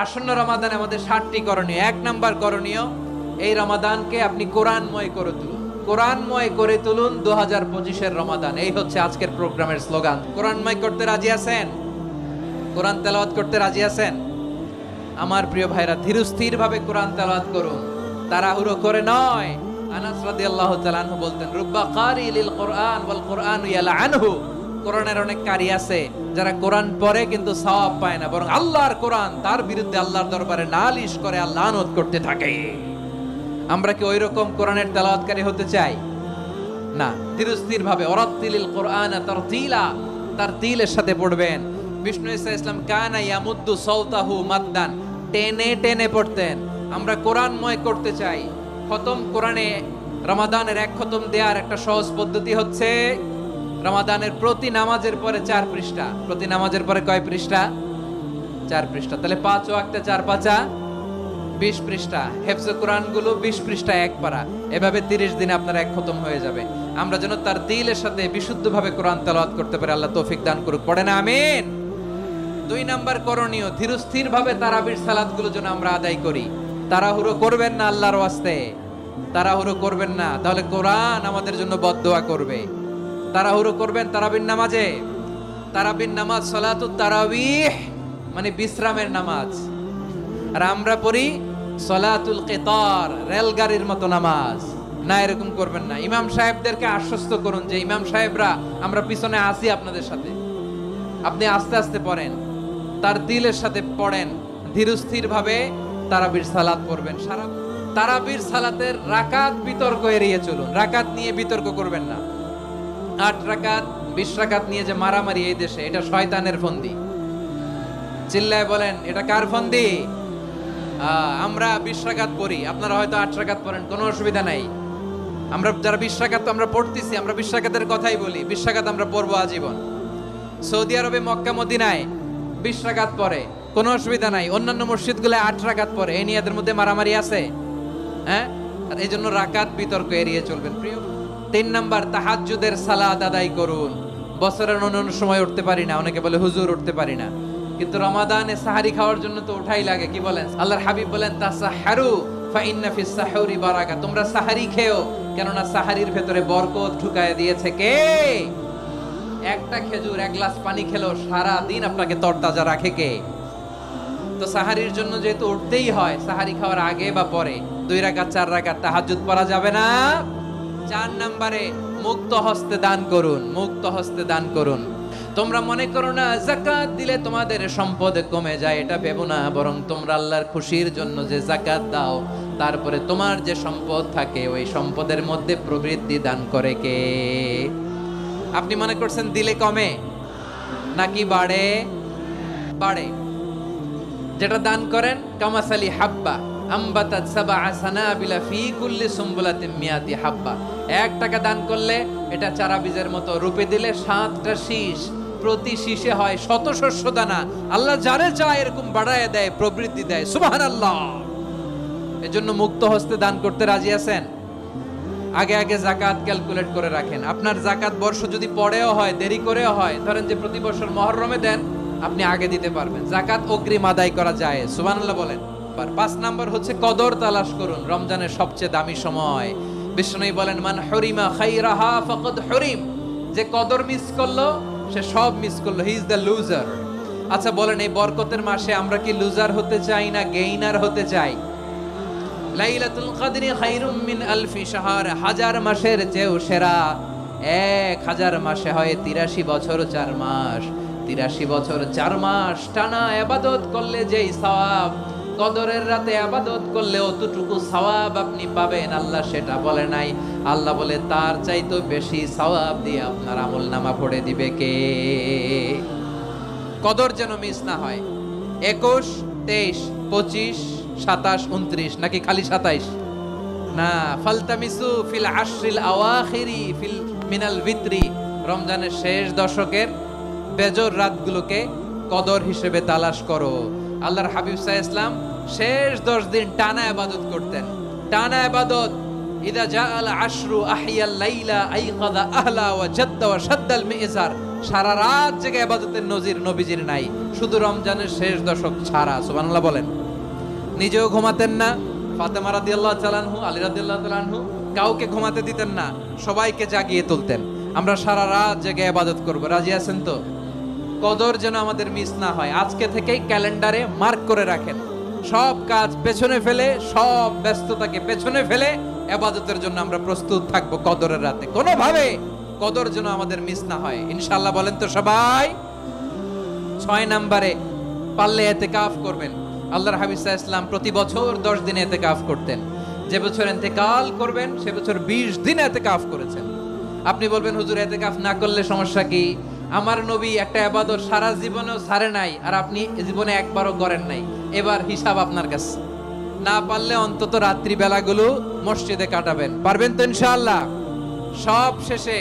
আসন্ন রমাদানে আমাদের 7টি করণীয়। 1 নাম্বার করণীয়, এই রমাদানকে আপনি কোরআনময় করে তুলুন। কোরআনময় করে তুলুন 2025 এর রমাদান। এই হচ্ছে আজকের প্রোগ্রামের স্লোগান। কোরআনময় করতে রাজি আছেন? কোরআন তেলাওয়াত করতে রাজি আছেন? আমার প্রিয় ভাইরা, ধীরস্থির ভাবে কোরআন তেলাওয়াত করুন, তাড়াহুড়ো করে নয়। আনাস রাদিয়াল্লাহু তাআলা আনহু বলতেন, রুব্বা কারি লিল কোরআন ওয়াল কোরআনু ইয়ালআনহু। কোরআনের অনেক কারি আছে যারা কোরআন পড়ে কিন্তু সওয়াব পায় না, বরং আল্লাহর কোরআন তার বিরুদ্ধে আল্লাহর দরবারে নালিশ করে আর লানত করতে থাকে। আমরা কি ওইরকম কোরআনের তেলাওয়াতকারী হতে চাই? না। ধীরস্থির ভাবে ওরাত্তিলিল কোরআনা তারতিলা, তারতিলের সাথে পড়বেন। বিষ্ণু ঈসা ইসলাম কানা ইয়ামুদ্দু সাওতাহু মাদ্দান, টেনে টেনে পড়তেন। আমরা কোরআনময় করতে চাই। খতম কোরআনে রমাদানের 1 খতম দেওয়ার একটা সহজ পদ্ধতি হচ্ছে, রমাদানের প্রতি নামাজের পরে 4 পৃষ্ঠা। প্রতি নামাজের পরে কয় পৃষ্ঠা? 4 পৃষ্ঠা। তাহলে 5 ওয়াক্তে 4 পাঁচা 20 পৃষ্ঠা। হেফজ কোরআন গুলো 20 পৃষ্ঠা 1 পারা। এভাবে 30 দিনে আপনার 1 খতম হয়ে যাবে। আমরা যেন তার দিলের সাথে বিশুদ্ধভাবে কোরআন তেলাওয়াত করতে পারি, আল্লাহ তৌফিক দান করুক। পড়েন আমিন। 2 নাম্বার করণীয়, ধীরস্থির ভাবে তারাবির সালাতগুলো যেন আমরা আদায় করি। তাড়াহুড়ো করবেন না আল্লাহর ওয়াস্তে, তাড়াহুড়ো করবেন না, তাহলে কোরআন আমাদের জন্য বদদোয়া করবে। তাড়াহুড়ো করবেন তারাবির নামাজে। তারাবির নামাজ সালাতুত তারাবিহ মানে বিশ্রামের নামাজ। আর আমরা পড়ি সালাতুল কিতার, রেলগাড়ির মতো নামাজ। না, এরকম করবেন না। ইমাম সাহেবদেরকে আশ্বস্ত করুন যে ইমাম সাহেবরা আমরা পিছনে আসি আপনাদের সাথে, আপনি আস্তে আস্তে পড়েন, তার দিলের সাথে পড়েন, ধীরস্থির ভাবে তারাবির সালাত পড়বেন। সারা তারাবির সালাতের রাকাত বিতর্ক এড়িয়ে চলুন। রাকাত নিয়ে বিতর্ক করবেন না। 8 রাকাত 20 রাকাত নিয়ে যে মারামারি এই দেশে, এটা শয়তানের ফন্দি। চিল্লায় বলেন, এটা কার ফন্দি? আমরা 20 রাকাত পড়ি, আপনারা হয়তো 8 রাকাত পড়েন, কোনো অসুবিধা নাই। আমরা যারা 20 রাকাত আমরা পড়তেছি, আমরা 20 রাকাতের কথাই বলি। 20 রাকাত আমরা পড়বো আজীবন। সৌদি আরবে মক্কা মদিনায় 20 রাকাত পড়ে, কোনো অসুবিধা নাই। অন্যান্য মসজিদগুলো 8 রাকাত পড়ে। এই নিয়ে এদের মধ্যে মারামারি আছে? হ্যাঁ। আর এই জন্য রাকাত বিতর্ক এড়িয়ে চলবেন। প্রিয় 3 নাম্বার, তাহাজ্জুদের সালাত আদায় করুন। বছরের অন্যান্য সময় উঠতে পারি না, অনেকে বলে হুজুর উঠতে পারি না, কিন্তু রমাদানে সাহারি খাওয়ার জন্য তো ওঠাই লাগে। কি বলেন? আল্লাহর হাবিব বলেন, তাসাহারু ফা ইন্না ফিস সাহুরি বারাকা। তোমরা সাহারি খেও, কেননা সাহারির ভেতরে বরকত ঢুকায় দিয়েছে কে? একটা খেজুর 1 গ্লাস পানি খেলেও সারা দিন আপনাকে তরতাজা রাখে কে? তো সাহারির জন্য যেহেতু উঠতেই হয়, সাহারি খাওয়ার আগে বা পরে 2 রাকাত 4 রাকাত তাহাজ্জুদ পড়া যাবে না। 4 নম্বরে, মুক্ত হস্তে দান করুন। মুক্ত হস্তে দান করুন। তোমরা মনে করো না যাকাত দিলে তোমাদের সম্পদ কমে যায়, এটা ভেবো না। বরং তোমরা আল্লাহর খুশির জন্য যে যাকাত দাও, তারপরে তোমার যে সম্পদ থাকে ওই সম্পদের মধ্যে প্রবৃদ্ধি দান করে কে? আপনি মনে করছেন দিলে কমে নাকি বাড়ে? বাড়ে। যেটা দান করেন, কামাসালি হাব্বা আমবাতাত সাবআ সানাবিলা ফি কুল্লি সুমবুলাতিন মিয়াতি হাব্বা। 1 টাকা দান করলে এটা চারা বীজের মতো, রূপে দিলে 7টা শীষ, প্রতি শীষে হয় 100 শস্য দানা। আল্লাহ যারে চায় এরকম বাড়ায় দেয়, প্রবৃদ্ধি দেয়। সুবহানাল্লাহ। এজন্য মুক্ত হস্তে দান করতে রাজি আছেন? আগে আগে যাকাত ক্যালকুলেট করে রাখেন। আপনার যাকাত বর্ষ যদি পরেও হয়, দেরি করেও হয়, ধরেন যে প্রতি বছর মুহররমে দেন, আপনি আগে দিতে পারবেন। যাকাত অগ্রিম আদায় করা যায়। সুবহানাল্লাহ বলেন। 5 নাম্বার হচ্ছে কদর তালাশ করুন। রমজানের সবচেয়ে দামি সময়। বিষ্ণু বলেন, মান হরিমা খাইরাহা ফাকাদ হরিম। যে কদর মিস করলো সে সব মিস করলো। He is the loser. আচ্ছা বলেন, এই বরকতের মাসে আমরা কি লুজার হতে চাই না গেইনার হতে চাই? লাইলাতুল কদরি খায়রুম মিন আলফি শাহর। 1000 মাসের চেয়েও সেরা। 1000 মাসে হয় 83 বছর 4 মাস। 83 বছর 4 মাস টানা ইবাদত করলে যেই সওয়াব, কদরের রাতে ইবাদত করলে অতটুকু সওয়াব আপনি পাবেন। আল্লাহ সেটা বলে নাই। আল্লাহ বলে তার চাইতে বেশি সওয়াব দিয়ে আপনার আমলনামা পড়ে দিবে কে? কদর যেন মিস না হয়। 21, 23, 25, 27, 29 নাকি খালি 27? না, ফালতামিসু ফিল আশরিল আওয়াখিরি ফিল মিনাল ভিতরি। রমজানের শেষ দশকের বেজর রাতগুলোকে কদর হিসেবে তালাশ করো। আল্লাহর হাবিব সাল্লাল্লাহু আলাইহি ওয়াসাল্লাম শেষ 10 দিন টানা ইবাদত করতেন। টানা ইবাদত। ইদা জাআল আশরু আহিয়াল লাইলা আইকাযা আহলা ওয়া জাদ্দা ওয়া শাদ্দাল মিজার। সারা রাত জেগে ইবাদতের নজির নবীজির নাই, শুধু রমজানের শেষ দশক ছাড়া। সুবহানাল্লাহ বলেন। নিজেও ঘুমাতেন না, ফাতেমা রাদিয়াল্লাহু তাআলা আনহু, আলী রাদিয়াল্লাহু তাআলা আনহু কাউকে ঘুমাতে দিতেন না, সবাইকে জাগিয়ে তুলতেন। আমরা সারা রাত জেগে ইবাদত করব, রাজি আছেন তো? কদর যেন আমাদের মিস না হয়, আজকে থেকেই ক্যালেন্ডারে মার্ক করে রাখেন। সব কাজ পেছনে ফেলে, সব ব্যস্ততাকে পেছনে ফেলে ইবাদতের জন্য আমরা প্রস্তুত থাকবো কদরের রাতে। কোনোভাবে কদর যেন আমাদের মিস না হয়, ইনশাআল্লাহ। বলেন তো সবাই। 6 নম্বরে পারলে ইতিকাফ করবেন। আল্লাহর হাবিব সাল্লাল্লাহু আলাইহি ওয়াসাল্লাম প্রতি বছর 10 দিন ইতিকাফ করতেন। যে বছর ইন্তেকাল করবেন সে বছর 20 দিন ইতিকাফ করেছেন। আপনি বলবেন হুজুর ইতিকাফ না করলে সমস্যা কি? আমার নবী একটা ইবাদত সারা জীবনেও ছাড়ে নাই, আর আপনি জীবনে একবারও করেন নাই। এবার হিসাব আপনার কাছে। না পারলে অন্তত রাত্রি বেলাগুলো মসজিদে কাটাবেন। পারবেন তো ইনশাআল্লাহ? সব শেষে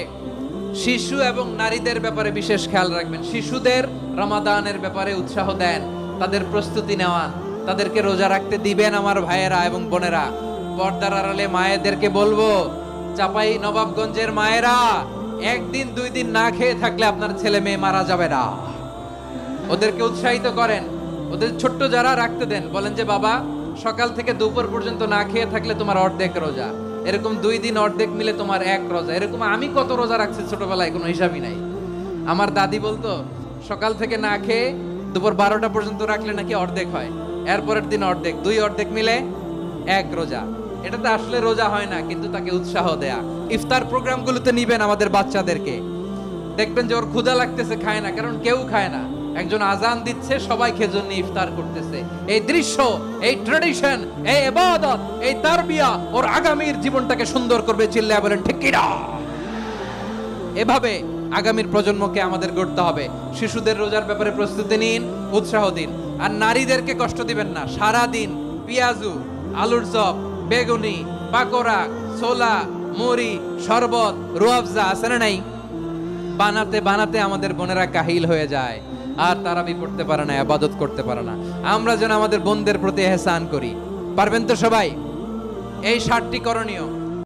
শিশু এবং নারীদের ব্যাপারে বিশেষ খেয়াল রাখবেন। শিশুদের রমাদানের ব্যাপারে উৎসাহ দেন, তাদের প্রস্তুতি নেওয়ান, তাদেরকে রোজা রাখতে দিবেন। আমার ভাইয়েরা এবং বোনেরা, পর্দার আড়ালে মায়েদেরকে বলবো, চাপাই নবাবগঞ্জের মায়েরা, একদিন 2 দিন না খেয়ে থাকলে আপনার ছেলে মেয়ে মারা যাবে না। ওদেরকে উৎসাহিত করেন, ওদের ছোট্ট যারা রাখতে দেন, বলেন যে বাবা সকাল থেকে দুপুর পর্যন্ত না খেয়ে থাকলে তোমার অর্ধেক রোজা, এরকম 2 দিন অর্ধেক মিলে তোমার 1 রোজা। এরকম আমি কত রোজা রাখছি ছোটবেলায়, কোনো হিসাবই নাই। আমার দাদি বলতো সকাল থেকে না খেয়ে দুপুর 12টা পর্যন্ত রাখলে নাকি অর্ধেক হয়, এরপরের দিন অর্ধেক, 2 অর্ধেক মিলে 1 রোজা। এটাতে আসলে রোজা হয় না, কিন্তু তাকে উৎসাহ দেয়া। ইফতার প্রোগ্রামগুলোতে নিবেন আমাদের বাচ্চাদেরকে, দেখবেন যে ওর ক্ষুধা লাগতেছে, খায় না, কারণ কেউ খায় না। একজন আজান দিচ্ছে, সবাই খেজুর নিয়ে ইফতার করতেছে। এই দৃশ্য, এই ট্র্যাডিশন, এই ইবাদত, এই তারবিয়া ওর আগামীর জীবনটাকে সুন্দর করবে। চিল্লায়া বলেন ঠিক কি না? এভাবে আগামীর প্রজন্মকে আমাদের গড়তে হবে। শিশুদের রোজার ব্যাপারে প্রস্তুতি নিন, উৎসাহ দিন। আর নারীদেরকে কষ্ট দিবেন না। সারা দিন পেঁয়াজু, আলুর চপ, বেগুনি, পাকোড়া, ছোলা, মুড়ি, শরবত, রুয়াবজা আছে না নাই, বানাতে বানাতে আমাদের বোনেরা কাহিল হয়ে যায়, আর তারাবি পড়তে পারে না, ইবাদত করতে পারে না। আমরা যেন আমাদের বোনদের প্রতি ইহসান করি। পারবেন তো সবাই? এই 7টি করণীয়